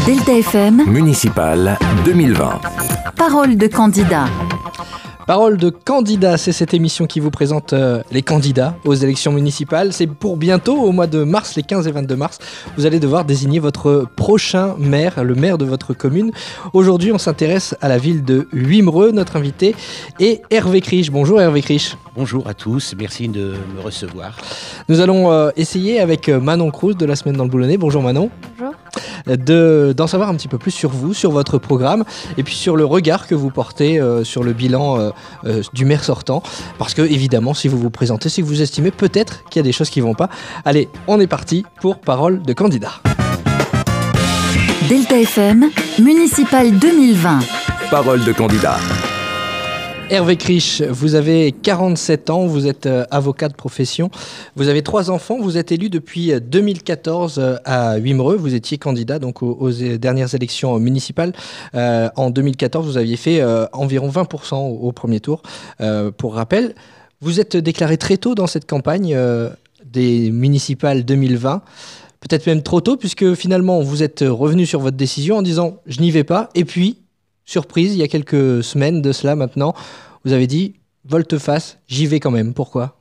Delta FM, Municipal 2020. parole de candidat. Parole de candidat, c'est cette émission qui vous présente les candidats aux élections municipales. C'est pour bientôt, au mois de mars, les 15 et 22 mars. Vous allez devoir désigner votre prochain maire, le maire de votre commune. Aujourd'hui, on s'intéresse à la ville de Wimereux. Notre invité est Hervé Krisch. Bonjour Hervé Krisch. Bonjour à tous, merci de me recevoir. Nous allons essayer avec Manon Cruz de la Semaine dans le Boulonnais. Bonjour Manon. Bonjour. D'en savoir un petit peu plus sur vous, sur votre programme et puis sur le regard que vous portez sur le bilan du maire sortant. Parce que évidemment, si vous vous présentez, si vous estimez peut-être qu'il y a des choses qui ne vont pas. Allez, on est parti pour Parole de candidat. Delta FM, Municipal 2020. Parole de candidat. Hervé Krisch, vous avez 47 ans, vous êtes avocat de profession, vous avez 3 enfants, vous êtes élu depuis 2014 à Wimereux, vous étiez candidat donc aux dernières élections municipales. En 2014, vous aviez fait environ 20% au premier tour. Pour rappel, vous êtes déclaré très tôt dans cette campagne des municipales 2020. Peut-être même trop tôt, puisque finalement, vous êtes revenu sur votre décision en disant « je n'y vais pas ». Et puis, surprise, il y a quelques semaines de cela maintenant, vous avez dit « volte-face, j'y vais quand même ». Pourquoi ?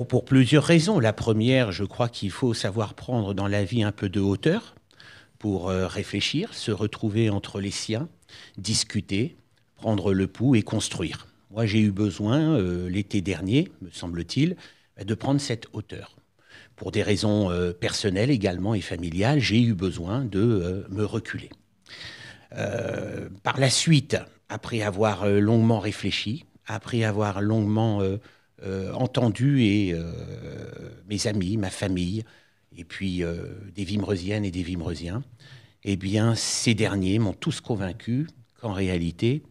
Pour plusieurs raisons. La première, je crois qu'il faut savoir prendre dans la vie un peu de hauteur pour réfléchir, se retrouver entre les siens, discuter, prendre le pouls et construire. Moi, j'ai eu besoin, l'été dernier, me semble-t-il, de prendre cette hauteur. Pour des raisons personnelles également et familiales, j'ai eu besoin de me reculer. Par la suite, après avoir longuement réfléchi, après avoir longuement entendu mes amis, ma famille, et puis des Wimereuziennes et des Wimereuziens, eh bien, ces derniers m'ont tous convaincu qu'en réalité,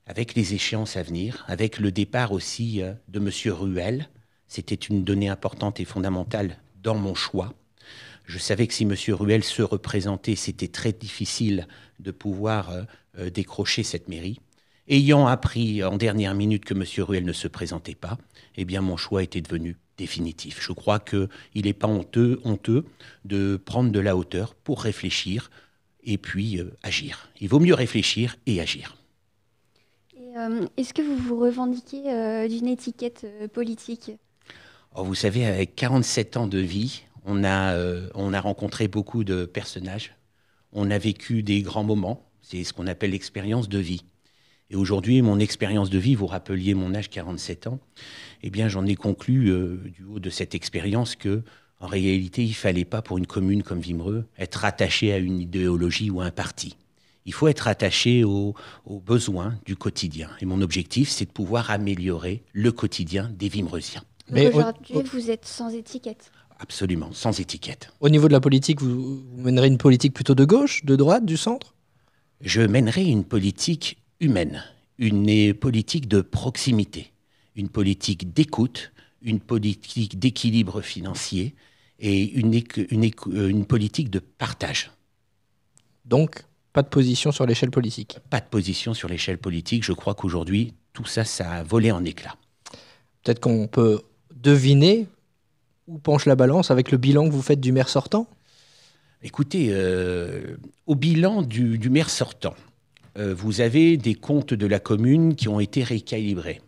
avec les échéances à venir, avec le départ aussi de M. Ruel, c'était une donnée importante et fondamentale dans mon choix. Je savais que si M. Ruel se représentait, c'était très difficile de pouvoir décrocher cette mairie. Ayant appris en dernière minute que M. Ruel ne se présentait pas, eh bien mon choix était devenu définitif. Je crois qu'il n'est pas honteux de prendre de la hauteur pour réfléchir et puis agir. Il vaut mieux réfléchir et agir. Est-ce que vous vous revendiquez d'une étiquette politique ? Vous savez, avec 47 ans de vie, on a rencontré beaucoup de personnages. On a vécu des grands moments. C'est ce qu'on appelle l'expérience de vie. Et aujourd'hui, mon expérience de vie, vous rappeliez mon âge, 47 ans, eh bien, j'en ai conclu du haut de cette expérience que, en réalité, il ne fallait pas pour une commune comme Wimereux être attaché à une idéologie ou à un parti. Il faut être attaché aux besoins du quotidien. Et mon objectif, c'est de pouvoir améliorer le quotidien des Wimereuziens. Mais aujourd'hui, vous êtes sans étiquette. Absolument, sans étiquette. Au niveau de la politique, vous mènerez une politique plutôt de gauche, de droite, du centre ? Je mènerai une politique humaine, une politique de proximité, une politique d'écoute, une politique d'équilibre financier et une politique de partage. Donc, pas de position sur l'échelle politique ? Pas de position sur l'échelle politique. Je crois qu'aujourd'hui, tout ça, ça a volé en éclats. Peut-être qu'on peut deviner où penche la balance avec le bilan que vous faites du maire sortant ? Écoutez, au bilan du maire sortant, vous avez des comptes de la commune qui ont été rééquilibrés.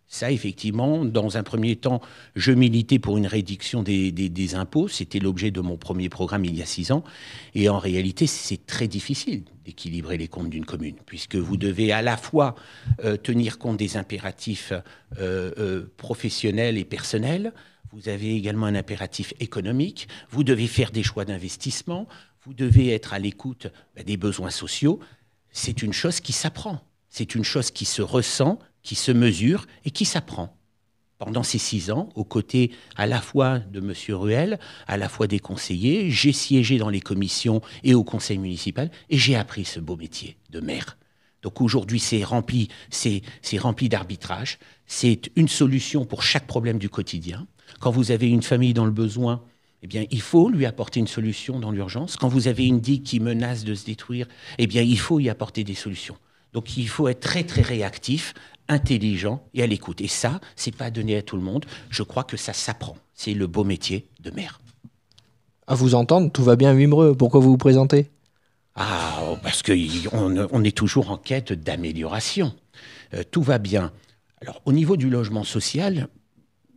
Ça, effectivement, dans un premier temps, je militais pour une réduction des impôts. C'était l'objet de mon premier programme il y a 6 ans. Et en réalité, c'est très difficile d'équilibrer les comptes d'une commune, puisque vous devez à la fois tenir compte des impératifs professionnels et personnels. Vous avez également un impératif économique. Vous devez faire des choix d'investissement. Vous devez être à l'écoute des besoins sociaux. C'est une chose qui s'apprend. C'est une chose qui se ressent, qui se mesure et qui s'apprend. Pendant ces 6 ans, aux côtés à la fois de M. Ruel, à la fois des conseillers, j'ai siégé dans les commissions et au conseil municipal et j'ai appris ce beau métier de maire. Donc aujourd'hui, c'est rempli d'arbitrage. C'est une solution pour chaque problème du quotidien. Quand vous avez une famille dans le besoin, eh bien, il faut lui apporter une solution dans l'urgence. Quand vous avez une digue qui menace de se détruire, eh bien, il faut y apporter des solutions. Donc il faut être très, très réactif, intelligent et à l'écoute. Et ça, c'est pas donné à tout le monde. Je crois que ça s'apprend. C'est le beau métier de maire. À vous entendre, tout va bien à Wimereux. Pourquoi vous vous présentez ? Parce qu'on est toujours en quête d'amélioration. Tout va bien. Alors, au niveau du logement social,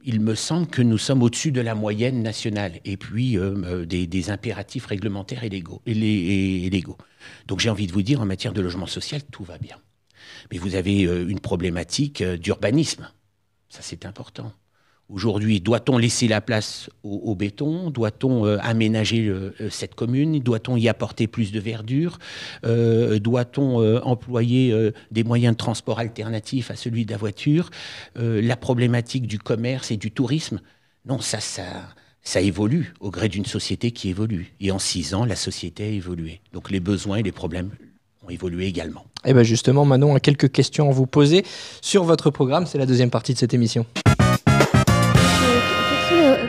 il me semble que nous sommes au-dessus de la moyenne nationale et puis des impératifs réglementaires et légaux. Donc j'ai envie de vous dire, en matière de logement social, tout va bien. Mais vous avez une problématique d'urbanisme. Ça, c'est important. Aujourd'hui, doit-on laisser la place au béton? Doit-on aménager cette commune? Doit-on y apporter plus de verdure? Doit-on employer des moyens de transport alternatifs à celui de la voiture? La problématique du commerce et du tourisme? Non, ça évolue au gré d'une société qui évolue. Et en 6 ans, la société a évolué. Donc les besoins et les problèmes ont évolué également. Et bien justement, Manon a quelques questions à vous poser sur votre programme. C'est la deuxième partie de cette émission.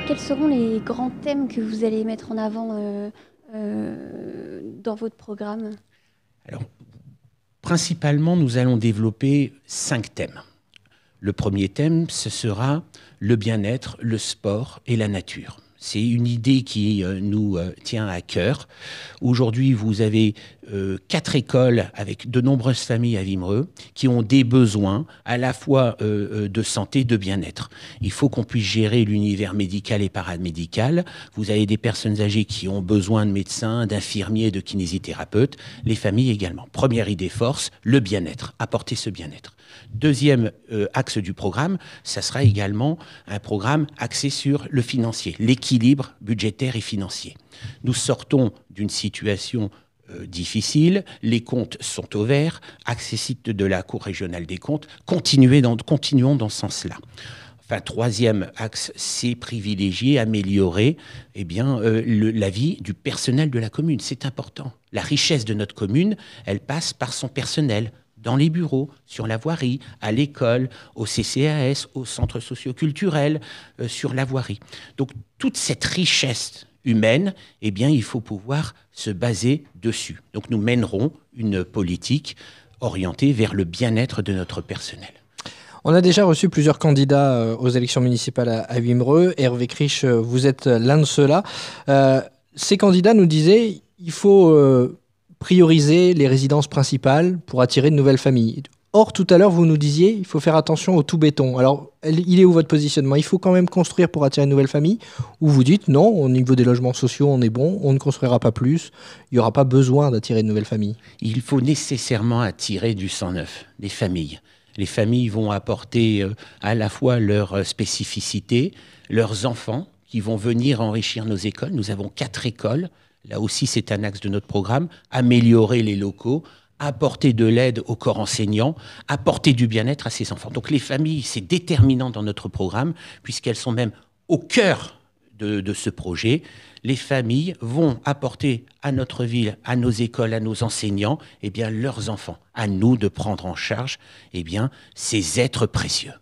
Quels seront les grands thèmes que vous allez mettre en avant dans votre programme? Alors, principalement, nous allons développer 5 thèmes. Le premier thème, ce sera le bien-être, le sport et la nature. C'est une idée qui nous tient à cœur. Aujourd'hui, vous avez 4 écoles avec de nombreuses familles à Wimereux qui ont des besoins à la fois de santé, de bien-être. Il faut qu'on puisse gérer l'univers médical et paramédical. Vous avez des personnes âgées qui ont besoin de médecins, d'infirmiers, de kinésithérapeutes. Les familles également. Première idée force, le bien-être. Apporter ce bien-être. Deuxième axe du programme, ça sera également un programme axé sur le financier, l'équilibre budgétaire et financier. Nous sortons d'une situation difficile, les comptes sont au vert, axe site de la Cour régionale des comptes, continuons dans ce sens-là. Enfin, troisième axe, c'est privilégier, améliorer la vie du personnel de la commune. C'est important. La richesse de notre commune, elle passe par son personnel, dans les bureaux, sur la voirie, à l'école, au CCAS, au centre socio-culturel, sur la voirie. Donc, toute cette richesse humaine, il faut pouvoir se baser dessus. Donc, nous mènerons une politique orientée vers le bien-être de notre personnel. On a déjà reçu plusieurs candidats aux élections municipales à Wimereux. Hervé Krisch, vous êtes l'un de ceux-là. Ces candidats nous disaient qu'il faut prioriser les résidences principales pour attirer de nouvelles familles. Or, tout à l'heure, vous nous disiez qu'il faut faire attention au tout béton. Alors, il est où votre positionnement? Il faut quand même construire pour attirer de nouvelles familles? Ou vous dites non, au niveau des logements sociaux, on est bon, on ne construira pas plus, il n'y aura pas besoin d'attirer de nouvelles familles? Il faut nécessairement attirer du sang neuf, des familles. Les familles vont apporter à la fois leur spécificité, leurs enfants qui vont venir enrichir nos écoles. Nous avons 4 écoles. Là aussi, c'est un axe de notre programme. Améliorer les locaux, apporter de l'aide au corps enseignant, apporter du bien-être à ces enfants. Donc les familles, c'est déterminant dans notre programme, puisqu'elles sont même au cœur de ce projet. Les familles vont apporter à notre ville, à nos écoles, à nos enseignants, leurs enfants. À nous de prendre en charge ces êtres précieux.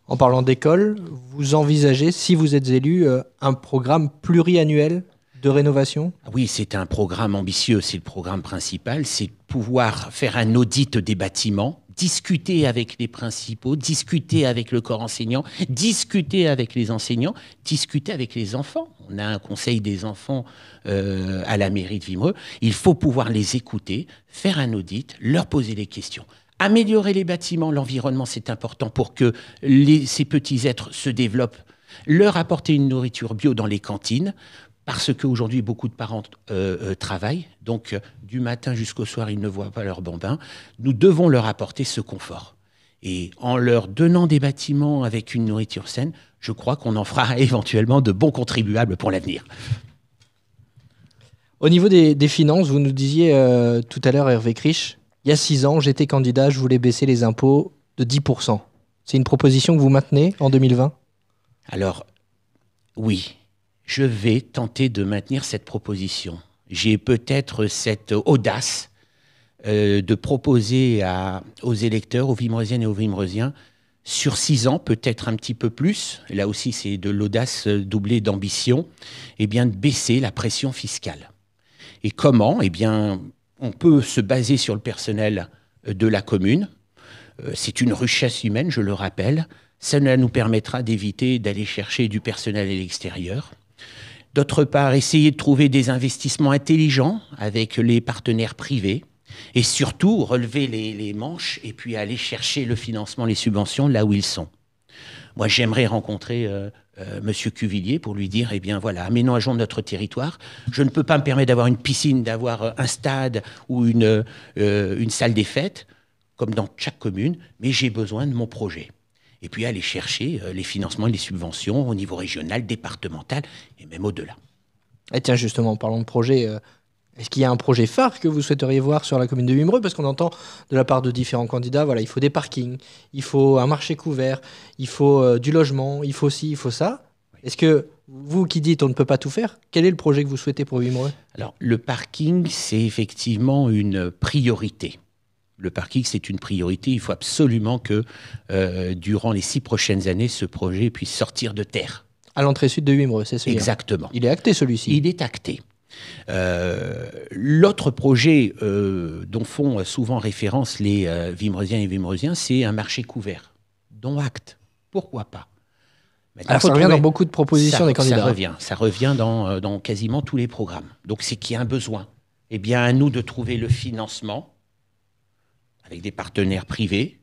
En parlant d'école, vous envisagez, si vous êtes élu, un programme pluriannuel de rénovation? Oui, c'est un programme ambitieux, c'est le programme principal, c'est pouvoir faire un audit des bâtiments, discuter avec les principaux, discuter avec le corps enseignant, discuter avec les enseignants, discuter avec les enfants. On a un conseil des enfants à la mairie de Wimereux. Il faut pouvoir les écouter, faire un audit, leur poser des questions. Améliorer les bâtiments, l'environnement, c'est important pour que ces petits êtres se développent. Leur apporter une nourriture bio dans les cantines, parce qu'aujourd'hui, beaucoup de parents travaillent, donc du matin jusqu'au soir, ils ne voient pas leurs bambins. Nous devons leur apporter ce confort. Et en leur donnant des bâtiments avec une nourriture saine, je crois qu'on en fera éventuellement de bons contribuables pour l'avenir. Au niveau des finances, vous nous disiez tout à l'heure, Hervé Krisch, il y a 6 ans, j'étais candidat, je voulais baisser les impôts de 10%. C'est une proposition que vous maintenez en 2020? Alors, oui. Je vais tenter de maintenir cette proposition. J'ai peut-être cette audace de proposer aux électeurs, aux Wimereusiennes et aux Wimereusiens, sur 6 ans, peut-être un petit peu plus, là aussi c'est de l'audace doublée d'ambition, de baisser la pression fiscale. Et comment? On peut se baser sur le personnel de la commune. C'est une richesse humaine, je le rappelle. Ça nous permettra d'éviter d'aller chercher du personnel à l'extérieur. D'autre part, essayer de trouver des investissements intelligents avec les partenaires privés. Et surtout, relever les manches et puis aller chercher le financement, les subventions là où ils sont. Moi, j'aimerais rencontrer Monsieur Cuvillier pour lui dire, eh bien voilà, aménageons notre territoire. Je ne peux pas me permettre d'avoir une piscine, d'avoir un stade ou une salle des fêtes, comme dans chaque commune, mais j'ai besoin de mon projet. Et puis aller chercher les financements et les subventions au niveau régional, départemental et même au-delà. Et tiens, justement, parlons de projet. Est-ce qu'il y a un projet phare que vous souhaiteriez voir sur la commune de Wimereux? Parce qu'on entend de la part de différents candidats, voilà, il faut des parkings, il faut un marché couvert, il faut du logement, il faut ci, il faut ça. Est-ce que vous qui dites on ne peut pas tout faire, quel est le projet que vous souhaitez pour Wimereux? Alors, le parking, c'est effectivement une priorité. Le parking, c'est une priorité. Il faut absolument que, durant les 6 prochaines années, ce projet puisse sortir de terre. À l'entrée sud de Wimereux, c'est celui-là. Exactement. Il est acté, celui-ci. Il est acté. L'autre projet dont font souvent référence les Wimereusiens et Wimereusiens, c'est un marché couvert, dont acte. Pourquoi pas? Maintenant, Alors ça revient dans beaucoup de propositions des candidats. Ça revient dans quasiment tous les programmes. Donc c'est qu'il y a un besoin. Eh bien, à nous de trouver le financement avec des partenaires privés,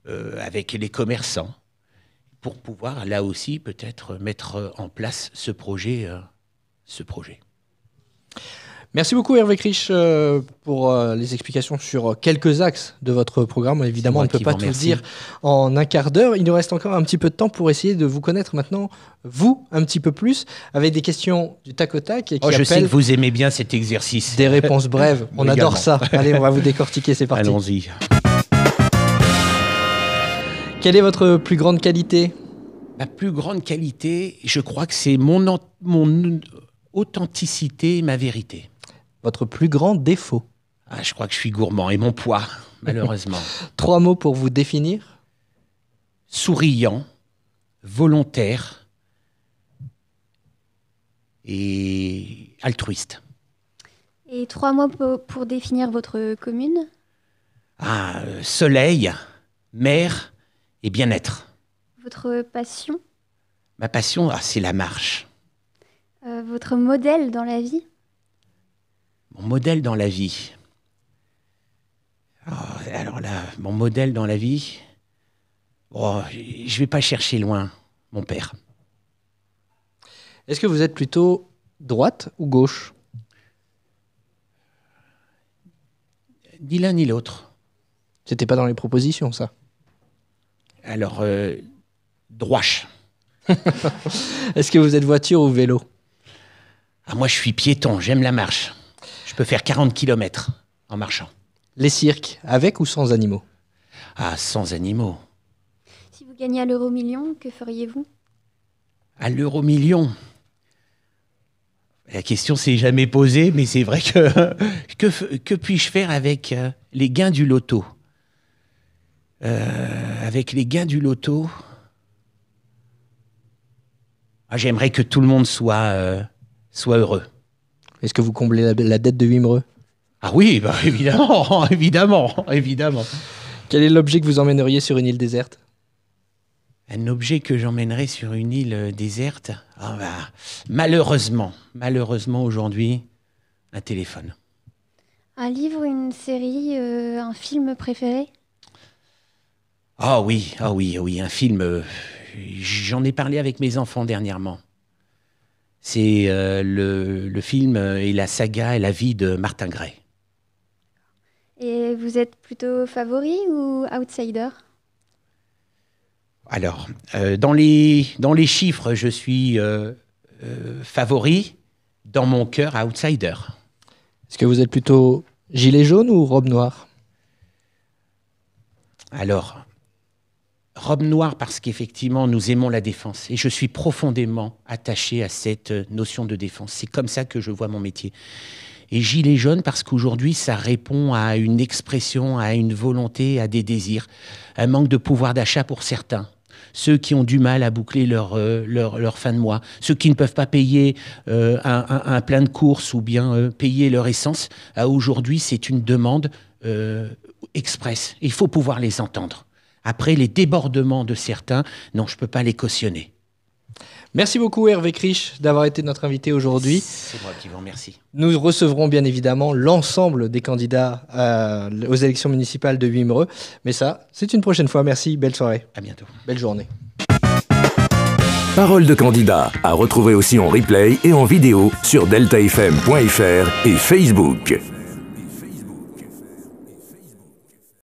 avec les commerçants, pour pouvoir là aussi peut-être mettre en place ce projet. Merci beaucoup Hervé Krich pour les explications sur quelques axes de votre programme. Évidemment, on ne peut pas tout dire en un quart d'heure. Il nous reste encore un petit peu de temps pour essayer de vous connaître maintenant, vous, un petit peu plus, avec des questions du tac au tac. Je sais que vous aimez bien cet exercice. Des réponses brèves. On adore ça. Allez, on va vous décortiquer, c'est parti. Allons-y. Quelle est votre plus grande qualité? Ma plus grande qualité, je crois que c'est mon authenticité et ma vérité. Votre plus grand défaut? Je crois que je suis gourmand et mon poids, malheureusement. 3 mots pour vous définir? Souriant, volontaire et altruiste. Et 3 mots pour définir votre commune? Soleil, mer et bien-être. Votre passion? Ma passion, c'est la marche. Votre modèle dans la vie? Mon modèle dans la vie. Alors là, mon modèle dans la vie, je vais pas chercher loin, mon père. Est-ce que vous êtes plutôt droite ou gauche? Ni l'un ni l'autre. C'était pas dans les propositions, ça. Alors, droite. Est-ce que vous êtes voiture ou vélo? Moi, je suis piéton, j'aime la marche. Je peux faire 40 km en marchant. Les cirques, avec ou sans animaux? Sans animaux. Si vous gagnez à l'euro-million, que feriez-vous? À l'euro-million? La question s'est jamais posée, mais c'est vrai que puis-je faire avec les gains du loto? Avec les gains du loto, j'aimerais que tout le monde soit heureux. Est-ce que vous comblez la dette de Wimereux? Oui, évidemment, évidemment. Quel est l'objet que vous emmèneriez sur une île déserte? Un objet que j'emmènerais sur une île déserte? Malheureusement aujourd'hui, un téléphone. Un livre, une série, un film préféré? Oui, un film. J'en ai parlé avec mes enfants dernièrement. C'est le film et la saga et la vie de Martin Gray. Et vous êtes plutôt favori ou outsider? Alors, dans les chiffres, je suis favori. Dans mon cœur, outsider. Est-ce que vous êtes plutôt gilet jaune ou robe noire? Alors, robe noire parce qu'effectivement, nous aimons la défense. Et je suis profondément attaché à cette notion de défense. C'est comme ça que je vois mon métier. Et gilet jaune parce qu'aujourd'hui, ça répond à une expression, à une volonté, à des désirs. Un manque de pouvoir d'achat pour certains. Ceux qui ont du mal à boucler leur fin de mois. Ceux qui ne peuvent pas payer un plein de courses ou bien payer leur essence. Aujourd'hui, c'est une demande express. Il faut pouvoir les entendre. Après, les débordements de certains, non, je ne peux pas les cautionner. Merci beaucoup Hervé Krisch d'avoir été notre invité aujourd'hui. C'est moi qui vous remercie. Nous recevrons bien évidemment l'ensemble des candidats aux élections municipales de Wimereux. Mais ça, c'est une prochaine fois. Merci, belle soirée. À bientôt. Belle journée. Parole de candidat à retrouver aussi en replay et en vidéo sur deltafm.fr et Facebook.